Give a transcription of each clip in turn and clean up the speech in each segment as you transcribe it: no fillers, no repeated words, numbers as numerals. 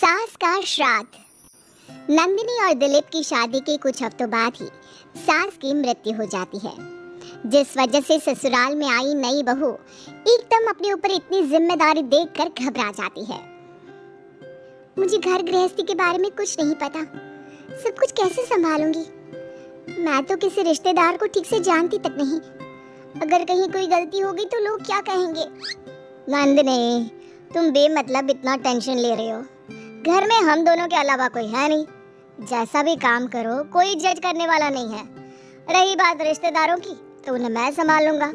सास का श्राद्ध। नंदिनी और दिलीप की शादी के कुछ हफ्तों बाद ही सास की मृत्यु हो जाती है, जिस वजह से ससुराल में आई नई बहू एकदम अपने ऊपर इतनी जिम्मेदारी देखकर घबरा जाती है। मुझे घर गृहस्थी के बारे में कुछ नहीं पता, सब कुछ कैसे संभालूंगी? मैं तो किसी रिश्तेदार को ठीक से जानती तक नहीं। अगर कहीं कोई गलती होगी तो लोग क्या कहेंगे? नंदिनी, तुम बेमतलब इतना टेंशन ले रहे हो। घर में हम दोनों के अलावा कोई है नहीं। जैसा भी काम करो कोई जज करने वाला नहीं है। रही बात रिश्तेदारों की तो उन्हें मैं संभाल लूंगा।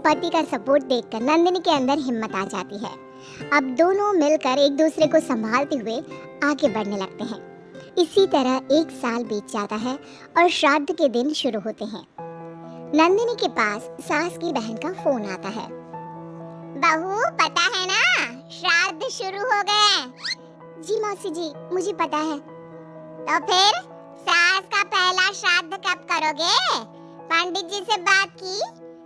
पति का सपोर्ट देखकर नंदिनी के अंदर हिम्मत आ जाती है। अब दोनों मिलकर एक दूसरे को संभालते हुए आगे बढ़ने लगते हैं। इसी तरह एक साल बीत जाता है और श्राद्ध के दिन शुरू होते हैं। नंदिनी के पास सास की बहन का फोन आता है। बहू, पता है ना, श्राद्ध शुरू हो गए। जी मौसी जी, मुझे पता है। तो फिर सास का पहला श्राद्ध कब करोगे? पंडित जी से बात की?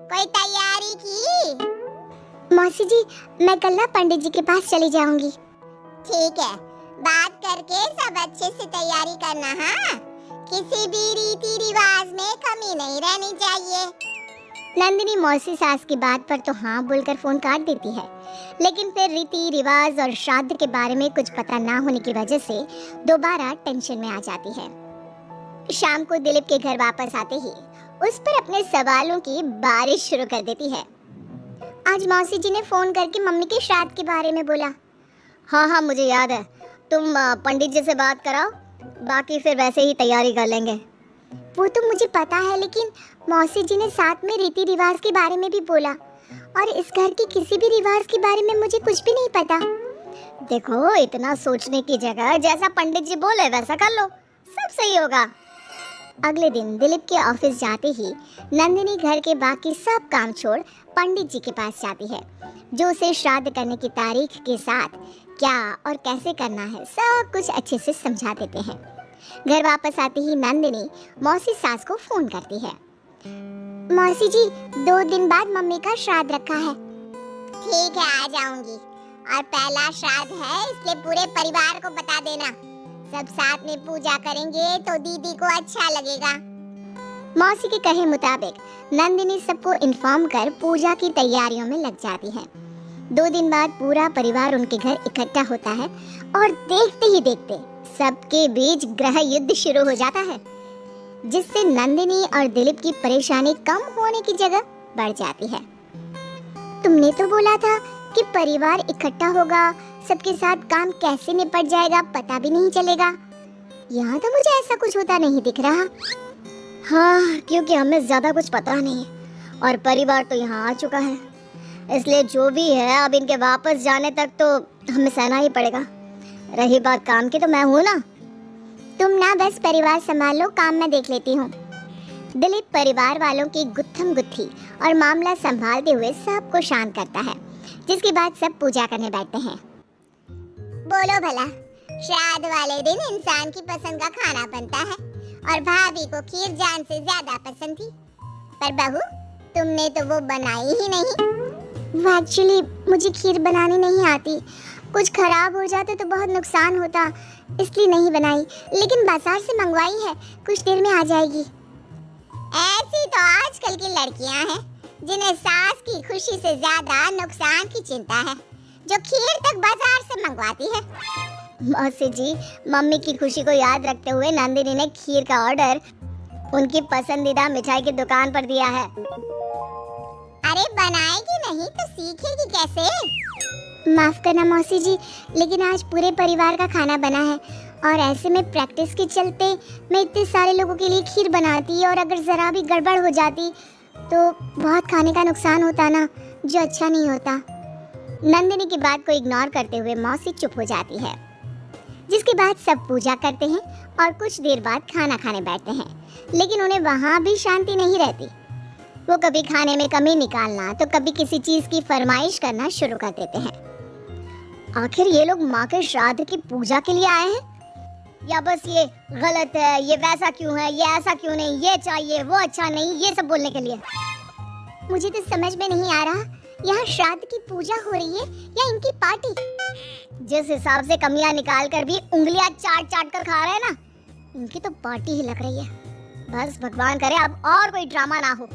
कोई तैयारी की? मौसी जी, मैं कल ना पंडित जी के पास चली जाऊंगी। ठीक है, बात करके सब अच्छे से तैयारी करना। हाँ, किसी भी रीति रिवाज में कमी नहीं रहनी चाहिए। नंदिनी मौसी सास की बात पर तो हाँ बोलकर फोन काट देती है, लेकिन फिर रीति रिवाज और श्राद्ध के बारे में कुछ पता ना होने की वजह से दोबारा टेंशन में आ जाती है। शाम को दिलीप के घर वापस आते ही उस पर अपने सवालों की बारिश शुरू कर देती है। आज मौसी जी ने फोन करके मम्मी के श्राद्ध के बारे में बोला। हाँ, मुझे याद है। तुम पंडित जी से बात कराओ, बाकी फिर वैसे ही तैयारी कर लेंगे। वो तो मुझे पता है, लेकिन मौसी जी ने साथ में रीति रिवाज के बारे में भी बोला, और इस घर के किसी भी रिवाज के बारे में मुझे कुछ भी नहीं पता। देखो, इतना सोचने की जगह जैसा पंडित जी बोले वैसा कर लो, सब सही होगा। अगले दिन दिलीप के ऑफिस जाते ही नंदिनी घर के बाकी सब काम छोड़ पंडित जी के पास जाती है, जो उसे श्राद्ध करने की तारीख के साथ क्या और कैसे करना है सब कुछ अच्छे से समझा देते हैं। घर वापस आते ही नंदिनी मौसी सास को फोन करती है। मौसी जी, 2 दिन बाद मम्मी का श्राद्ध रखा है। ठीक है, आ जाऊंगी। और पहला श्राद्ध है, इसलिए पूरे परिवार को बता देना। सब साथ में पूजा करेंगे तो दीदी को अच्छा लगेगा। मौसी के कहे मुताबिक नंदिनी सबको इन्फॉर्म कर पूजा की तैयारियों में लग जाती है। 2 दिन बाद पूरा परिवार उनके घर इकट्ठा होता है और देखते ही देखते सबके बीच ग्रह युद्ध शुरू हो जाता है, जिससे नंदिनी और दिलीप की परेशानी कम होने की जगह बढ़ जाती है। तुमने तो बोला था कि परिवार इकट्ठा होगा, सबके साथ काम कैसे निपट जाएगा पता भी नहीं चलेगा। यहाँ तो मुझे ऐसा कुछ होता नहीं दिख रहा। हाँ, क्योंकि हमें ज्यादा कुछ पता नहीं और परिवार तो यहाँ आ चुका है, इसलिए जो भी है अब इनके वापस जाने तक तो हमें सहना ही पड़ेगा। रही बात काम की तो मैं हूँ ना। तुम ना बस परिवार संभाल लो, काम मैं देख लेती हूँ। दिलीप परिवार वालों की गुत्थम गुत्थी और मामला संभालते हुए सबको शांत करता है, जिसके बाद सब पूजा करने बैठते हैं। बोलो भला, श्राद्ध वाले दिन इंसान की पसंद का खाना बनता है और भाभी को खीर जान से ज्यादा पसंद थी, पर बहू तुमने तो वो बनाई ही नहीं। एक्चुअली मुझे खीर बनानी नहीं आती, कुछ खराब हो जाते तो बहुत नुकसान होता, इसलिए नहीं बनाई, लेकिन बाजार से मंगवाई है, कुछ देर में आ जाएगी। ऐसी तो आजकल की लड़कियां हैं जिन्हें सास की खुशी से ज्यादा नुकसान की चिंता है, जो खीर तक बाजार से मंगवाती है। मौसी जी, मम्मी की खुशी को याद रखते हुए नंदिनी ने खीर का ऑर्डर उनकी पसंदीदा मिठाई की दुकान पर दिया है। अरे बनाएगी नहीं तो सीखेगी कैसे? माफ करना मौसी जी, लेकिन आज पूरे परिवार का खाना बना है और ऐसे में प्रैक्टिस के चलते मैं इतने सारे लोगों के लिए खीर बनाती और अगर जरा भी गड़बड़ हो जाती तो बहुत खाने का नुकसान होता ना, जो अच्छा नहीं होता। नंदिनी की बात को इग्नोर करते हुए मौसी चुप हो जाती है, जिसके बाद सब पूजा करते हैं और कुछ देर बाद खाना खाने बैठते हैं, लेकिन उन्हें वहाँ भी शांति नहीं रहती। वो कभी खाने में कमी निकालना तो कभी किसी चीज की फरमाइश करना शुरू कर देते हैं। आखिर ये लोग माँ के श्राद्ध की पूजा के लिए आए हैं या बस ये गलत है, ये वैसा क्यों है, ये ऐसा क्यों नहीं, ये चाहिए वो अच्छा नहीं, ये सब बोलने के लिए? मुझे तो समझ में नहीं आ रहा यहाँ श्राद्ध की पूजा हो रही है या इनकी पार्टी? जिस हिसाब से कमियां निकाल कर भी उंगलियां चाट चाट कर खा रहे हैं ना, इनकी तो पार्टी ही लग रही है। बस भगवान करे अब और कोई ड्रामा ना हो।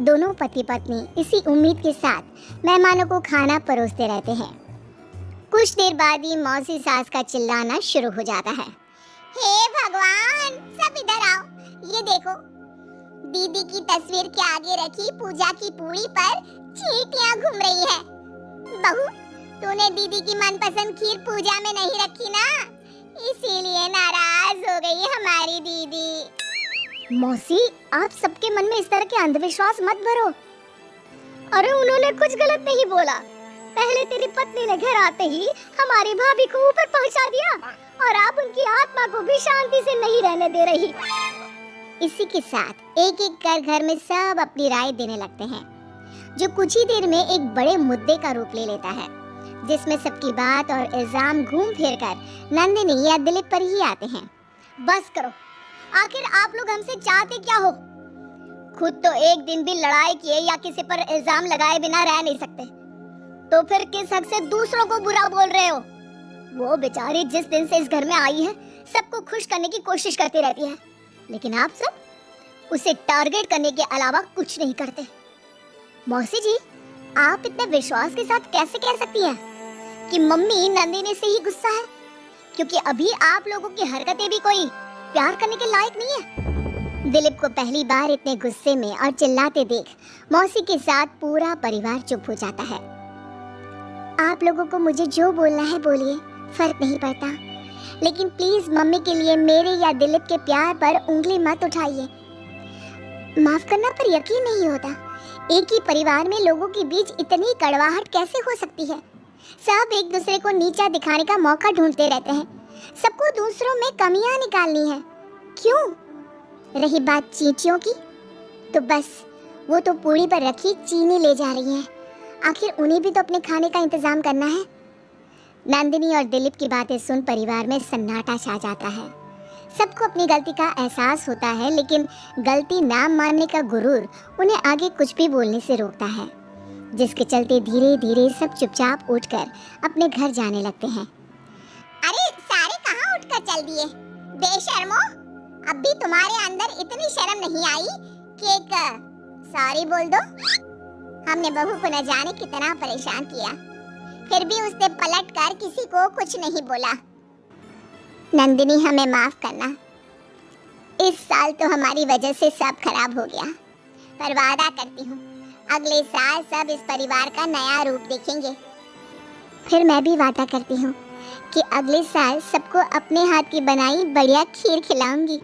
दोनों पति पत्नी इसी उम्मीद के साथ मेहमानों को खाना परोसते रहते हैं। कुछ देर बाद ही मौसी सास का चिल्लाना शुरू हो जाता है। हे भगवान, सब इधर आओ, ये देखो, दीदी की तस्वीर के आगे रखी पूजा की पूरी पर चींटियां घूम रही है। बहू, तूने दीदी की मनपसंद खीर पूजा में नहीं रखी ना, इसीलिए नाराज हो गई हमारी दीदी। मौसी, आप सबके मन में इस तरह के अंधविश्वास मत भरो। अरे उन्होंने कुछ गलत नहीं बोला। पहले तेरी पत्नी ने घर आते ही हमारी भाभी को ऊपर पहुंचा दिया और आप उनकी आत्मा को भी शांति से नहीं रहने दे रही। इसी के साथ एक एक कर घर में सब अपनी राय देने लगते हैं, जो कुछ ही देर में एक बड़े मुद्दे का रूप ले लेता है, जिसमें सबकी बात और इल्जाम घूम फिर कर नंदिनी या दिलीप पर ही आते हैं। बस करो, आखिर आप लोग हमसे चाहते क्या हो? खुद तो एक दिन भी लड़ाई किए या किसी पर इल्जाम लगाए बिना रह नहीं सकते, तो फिर किस हक से दूसरों को बुरा बोल रहे हो? वो बेचारी जिस दिन से इस घर में आई है सबको खुश करने की कोशिश करती रहती है, लेकिन आप सब उसे टारगेट करने के अलावा कुछ नहीं करते। मौसी जी, आप इतने विश्वास के साथ कैसे कह सकती हैं कि मम्मी नंदिनी से ही गुस्सा है, क्योंकि अभी आप लोगों की हरकतें भी कोई प्यार करने के लायक नहीं है। दिलीप को पहली बार इतने गुस्से में और चिल्लाते देख मौसी के साथ पूरा परिवार चुप हो जाता है। आप लोगों को मुझे जो बोलना है बोलिए, फर्क नहीं पड़ता, लेकिन प्लीज मम्मी के लिए मेरे या दिलीप के प्यार पर उंगली मत उठाइए। माफ करना पर यकीन नहीं होता, एक ही परिवार में लोगों के बीच इतनी कड़वाहट कैसे हो सकती है? सब एक दूसरे को नीचा दिखाने का मौका ढूंढते रहते हैं, सबको दूसरों में कमियां निकालनी है। क्यों? रही बात चींटियों की, तो बस वो तो पूरी पर रखी चीनी ले जा रही हैं। आखिर उन्हें भी तो अपने खाने का इंतजाम करना है। नंदिनी और दिलीप की बातें सुन परिवार में सन्नाटा छा जाता है। सबको अपनी गलती का एहसास होता है, लेकिन गलती ना मानने का गुरूर उन्हें आगे कुछ भी बोलने से रोकता है, जिसके चलते धीरे धीरे सब चुपचाप उठकर अपने घर जाने लगते हैं। अरे सारे कहाँ उठकर चल दिए? बेशर्मो, अब भी तुम्हारे अंदर इतनी शर्म नहीं आई कि एक सॉरी बोल दो? हमने बहू को न जाने कितना परेशान किया, फिर भी उसने पलट कर किसी को कुछ नहीं बोला। नंदिनी, हमें माफ करना, इस साल तो हमारी वजह से सब खराब हो गया, पर वादा करती हूँ अगले साल सब इस परिवार का नया रूप देखेंगे। फिर मैं भी वादा करती हूँ कि अगले साल सबको अपने हाथ की बनाई बढ़िया खीर खिलाऊंगी।